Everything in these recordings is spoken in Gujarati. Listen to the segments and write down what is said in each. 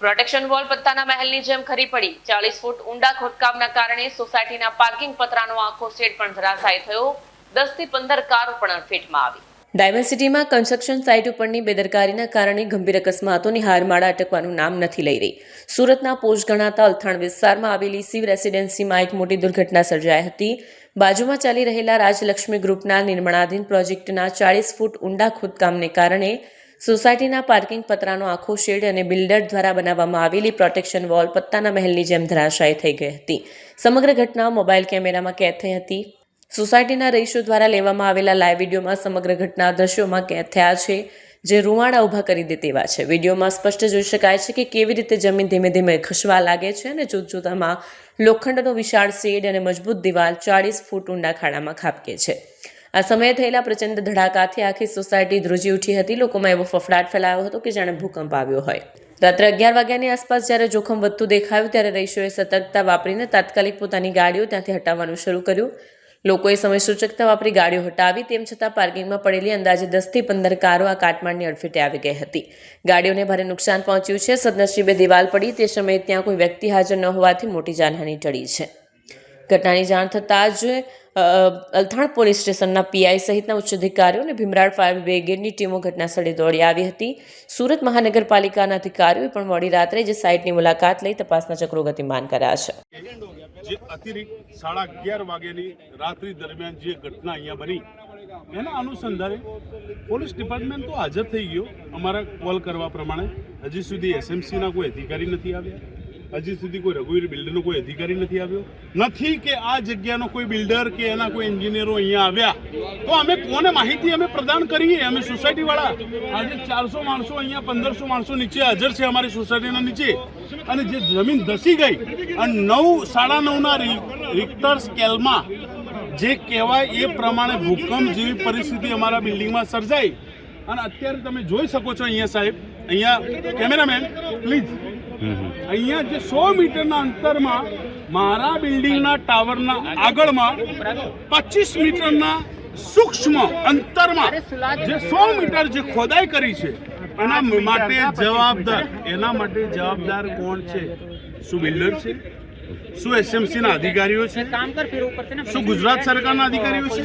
પ્રોટેક્શન વોલ પત્તાના મહેલની જેમ ખરી પડી 40 ફૂટ ઊંડા ખોદકામના કારણે સોસાયટીના પાર્કિંગ પતરાનો આખો શેડ પણ ધરાશાયી થયો. 10 થી 15 કારો પણ અડફેટમાં આવી. ડાયમંડ સિટીમાં કન્સ્ટ્રક્શન સાઇટ ઉપરની બેદરકારીના કારણે ગંભીર અકસ્માતોની હારમાળા અટકવાનું નામ નથી લઈ રહી. સુરતના પોસ્ટ ગણાતા અલથાણ વિસ્તારમાં આવેલી શિવ રેસિડેન્સીમાં એક મોટી દુર્ઘટના સર્જાઈ હતી. બાજુમાં ચાલી રહેલા રાજલક્ષ્મી ગ્રુપના નિર્માણાધીન પ્રોજેક્ટના 40 ફૂટ ઊંડા ખોદકામને કારણે સોસાયટીના પાર્કિંગ પતરાનો આખો શેડ અને બિલ્ડર દ્વારા બનાવવામાં આવેલી પ્રોટેક્શન વોલ પત્તાના મહેલની જેમ ધરાશાયી થઈ ગઈ હતી. સમગ્ર ઘટના મોબાઈલ કેમેરામાં કેદ થઈ હતી. સોસાયટીના રહીશો દ્વારા લેવામાં આવેલા લાઈવ વિડીયોમાં સમગ્ર ઘટના દ્રશ્યોમાં કેદ થયા છે, જે રૂવાડા ઊભા કરી દે તેવા છે. વિડીયોમાં સ્પષ્ટ જોઈ શકાય છે કે કેવી રીતે જમીન ધીમે ધીમે ખસવા લાગે છે અને જોતજોતામાં લોખંડનો વિશાળ શેડ અને મજબૂત દિવાલ 40 ફૂટ ઊંડા ખાડામાં ખાબકે છે. આ સમયે થયેલા પ્રચંડ ધડાકાથી આખી સોસાયટી ધ્રુજી ઉઠી હતી. લોકોમાં એવો ફફડાટ ફેલાયો હતો કે જાણે ભૂકંપ આવ્યો હોય. રાત્રે 11 વાગ્યાની આસપાસ જ્યારે જોખમ વધતું દેખાયું ત્યારે રહીશોએ સતર્કતા વાપરીને તાત્કાલિક પોતાની ગાડીઓ ત્યાંથી હટાવવાનું શરૂ કર્યું. લોકોએ સમય સૂચકતા વાપરી ગાડીઓ હટાવી. તેમ છતાં પાર્કિંગમાં પડેલી અંદાજે 10 થી 15 કારો આ કાટમાળની અડફેટે આવી ગઈ હતી. ગાડીઓને ભારે નુકસાન પહોંચ્યું છે. સદનસીબે દિવાલ પડી તે સમયે ત્યાં કોઈ વ્યક્તિ હાજર ન હોવાથી મોટી જાનહાનિ ટળી છે. ઘટનાની જાણ થતાં જ અલથાણ પોલીસ સ્ટેશનના પીઆઈ સહિતના ઉચ્ચ અધિકારીઓ અને ભીમરાડ ફાયર બ્રિગેડની ટીમો ઘટનાસ્થળે દોડી આવી હતી. સુરત મહાનગરપાલિકાના અધિકારીઓએ પણ મોડી રાત્રે જે સાઇટની મુલાકાત લઈ તપાસના ચક્રો ગતિમાન કર્યા છે. જે અતિરિક્ત 11:30 વાગ્યાની રાત્રિ દરમિયાન જે ઘટના અહીંયા બની એના અનુસંધાને પોલીસ ડિપાર્ટમેન્ટ તો હાજર થઈ ગયો. અમારા કોલ કરવા પ્રમાણે હજી સુધી એસએમસીના કોઈ અધિકારી નથી આવ્યા. હજી સુધી કોઈ રઘુવીર બિલ્ડરનો કોઈ અધિકારી નથી આવ્યો. નથી કે આ જગ્યાનો કોઈ બિલ્ડર કે એના કોઈ એન્જિનિયરો અહીંયા આવ્યા. તો અમે કોને માહિતી અમે પ્રદાન કરીએ? અમે સોસાયટીવાળા આજે 400 માણસો અહીંયા 1500 માણસો નીચે હાજર છે અમારી સોસાયટીના નીચે. અને જે જમીન ધસી ગઈ અને 9:30ના રિક્ટર સ્કેલમાં જે કહેવાય એ પ્રમાણે ભૂકંપ જેવી પરિસ્થિતિ અમારા બિલ્ડિંગમાં સર્જાઈ. અને અત્યારે તમે જોઈ શકો છો અહીંયા સાહેબ, અહીંયા કેમેરામેન પ્લીઝ, અહીંયા જે 100 મીટરના અંતરમાં મારા બિલ્ડિંગના ટાવરના આગળમાં 25 મીટરના સૂક્ષ્મ અંતરમાં જે 100 મીટર જે ખોદાઈ કરી છે એના માટે જવાબદાર કોણ છે? શું બિલ્ડર છે? શું એસએમસીના અધિકારીઓ છે? શું ગુજરાત સરકારના અધિકારીઓ છે?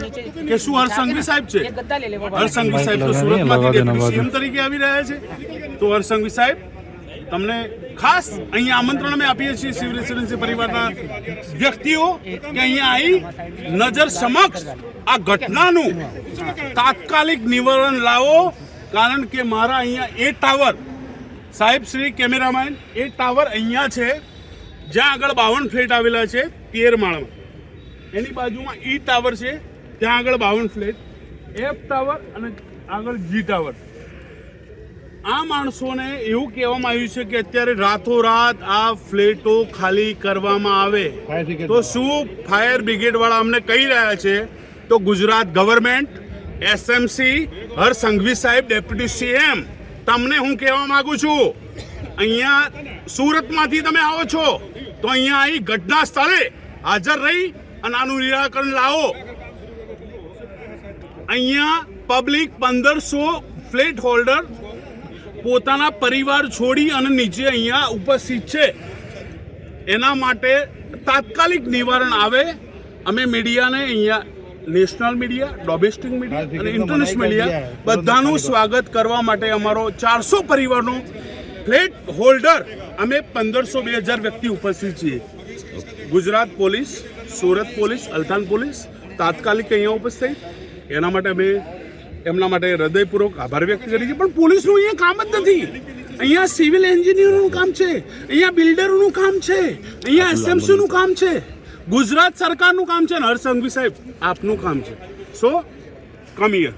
કે શું હરસંઘવી સાહેબ છે? હરસંઘવી સાહેબ તો સુરતમાંથી ડેપ્યુટી સીએમ તરીકે આવી રહ્યા છે. તો હરસંઘવી સાહેબ, તમને ખાસ અહીંયા આમંત્રણ અમે આપીએ છીએ શિવ રેસિડેન્સી પરિવારના વ્યક્તિઓ કે અહીંયા આવી નજર સમક્ષ આ ઘટનાનું તાત્કાલિક નિવારણ લાવો. કારણ કે મારા અહીંયા એ ટાવર, સાહેબ શ્રી કેમેરામેન, એ ટાવર અહીંયા છે જ્યાં આગળ 52 ફ્લેટ આવેલા છે 13 માળમાં. એની બાજુમાં ઈ ટાવર છે ત્યાં આગળ 52 ફ્લેટ, એફ ટાવર અને આગળ જી ટાવર. આ માણસોને એવું કહેવામાં આવ્યું છે કે અત્યારે રાતોરાત આ ફ્લેટો ખાલી કરવામાં આવે. તો શું ફાયર બ્રિગેડવાળા અમને કહી રહ્યા છે? તો ગુજરાત ગવર્મેન્ટ, એસએમસી, હરસંઘવી સાહેબ, ડેપ્યુટી સીએમ, તમને હું કહેવા માંગુ છું, અહીંયા સુરતમાંથી તમે આવો છો તો અહીંયા અહીં ઘટના સ્થળે હાજર રહી અને આનું નિરાકરણ લાવો. અહીંયા પબ્લિક 1500 ફ્લેટ હોલ્ડર પોતાના પરિવાર છોડી અને નીચે અહીંયા ઉપસ્થિત છે. એના માટે તાત્કાલિક નિવારણ આવે. અમે મીડિયાને અહીંયા નેશનલ મીડિયા, ડોમેસ્ટિક મીડિયા અને ઇન્ટરનેશનલ મીડિયા બધાનું સ્વાગત કરવા માટે અમારો 400 પરિવારનો ફ્લેટ હોલ્ડર અમે 1500-2000 વ્યક્તિ ઉપસ્થિત છીએ. Gujarat police, Surat police, Althan police તાત્કાલિક અહીંયા ઉપસ્થિત. એના માટે અમે એમના માટે હૃદયપૂર્વક આભાર વ્યક્ત કરીએ છીએ. પણ પોલીસનું અહીંયા કામ જ નથી. અહીંયા સિવિલ એન્જિનિયરોનું કામ છે, અહીંયા બિલ્ડરોનું કામ છે, અહીંયા એસએમસીનું કામ છે, ગુજરાત સરકારનું કામ છે અને હરસંઘવી સાહેબ આપનું કામ છે. સો કમ હિયર.